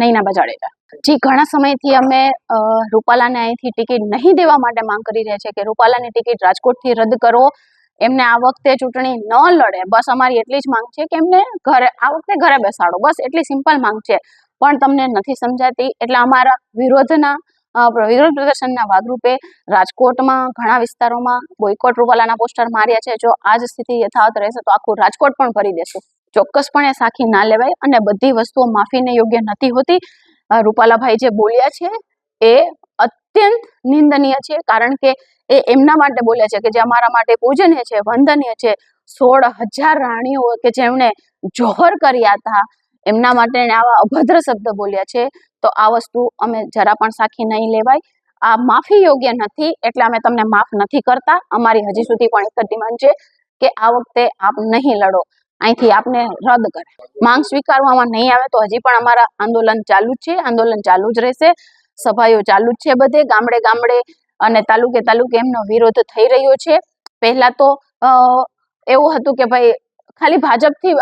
નૈનાબા જાડેજા જી ઘણા સમયથી અમે રૂપાલાને અહીંથી ટિકિટ નહીં દેવા માટે માંગ કરી રહ્યા છે કે રૂપાલાની ટિકિટ રાજકોટથી રદ કરો, એમને આ વખતે ચૂંટણી ન લડે, બસ અમારી એટલી જ માંગ છે કે એમને આ વખતે ઘરે બેસાડો, બસ એટલી સિમ્પલ માંગ છે. પણ તમને નથી સમજાતી એટલે અમારા વિરોધ પ્રદર્શનના ભાગરૂપે રાજકોટમાં ઘણા વિસ્તારોમાં બોયકોટ રૂપાલાના પોસ્ટર માર્યા છે. જો આ જ સ્થિતિ યથાવત રહેશે તો આખું રાજકોટ પણ ભરી દેશું. ચોક્કસપણે સાખી ના લેવાય અને બધી વસ્તુઓ માફીને યોગ્ય નથી હોતી. રૂપાલાભાઈ જે બોલ્યા છે એ અત્યંત નિંદનીય છે, કારણ કે એ એમના માટે બોલ્યા છે કે જે અમારા માટે પૂજનીય છે, વંદનીય છે. 16,000 રાણીઓ કે જેમણે જોહર કર્યા હતા એમના માટે આવા અભદ્ર શબ્દ બોલ્યા છે. તો આ વસ્તુ અમે જરા પણ સાખી નહીં લેવાય. આ માફી યોગ્ય નથી એટલે અમે તમને માફ નથી કરતા. અમારી હજી સુધી પણ એક જ ડિમાન્ડ છે કે આ વખતે આપ નહીં લડો, અહીંથી આપને રદ કરે. માંગ સ્વીકારવામાં નહીં આવે તો હજી પણ અમારા આંદોલન ચાલુ જ છે, આંદોલન ચાલુ જ રહેશે, સભાઓ ચાલુ જ છે, બધે ગામડે ગામડે અને તાલુકે તાલુકે એમનો વિરોધ થઈ રહ્યો છે. પહેલા તો એવું હતું કે ભાઈ ખાલી ભાજપથી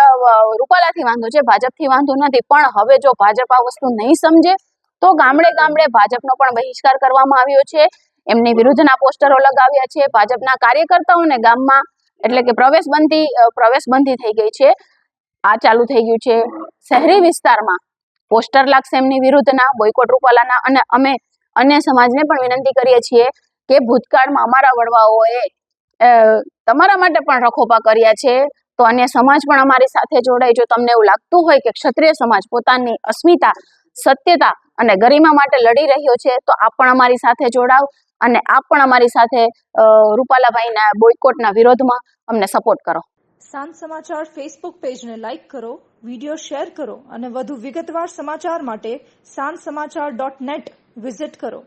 રૂપાલાથી વાંધો છે, ભાજપથી વાંધો નથી, પણ હવે જો ભાજપ આ વસ્તુ નહીં સમજે તો ગામડે ગામડે ભાજપનો પણ બહિષ્કાર કરવામાં આવ્યો છે. એમની વિરુદ્ધના પોસ્ટરો લગાવ્યા છે. ભાજપના કાર્યકર્તાઓને ગામમાં એટલે કે પ્રવેશબંધી થઈ ગઈ છે. આ ચાલુ થઈ ગયું છે. શહેરી વિસ્તારમાં પોસ્ટર લાગશે એમની વિરુદ્ધના, બોયકોટ રૂપાલાના. અને અમે અન્ય સમાજને પણ વિનંતી કરીએ છીએ કે ભૂતકાળમાં અમારા વડવાઓએ તમારા માટે પણ રખોપા કર્યા છે, તો અન્ય સમાજ પણ અમારી સાથે જોડાય. જો તમને એવું લાગતું હોય કે ક્ષત્રિય સમાજ પોતાની અસ્મિતા, સત્યતા અને ગરિમા માટે લડી રહ્યો છે તો આપ પણ અમારી સાથે જોડાવ અને આપ પણ અમારી સાથે રૂપાલાભાઈના બોયકોટના વિરોધમાં અમને સપોર્ટ કરો. સાંજ સમાચાર ફેસબુક પેજને લાઇક કરો, વિડીયો શેર કરો અને વધુ વિગતવાર સમાચાર માટે sanssamachar.net વિઝિટ કરો.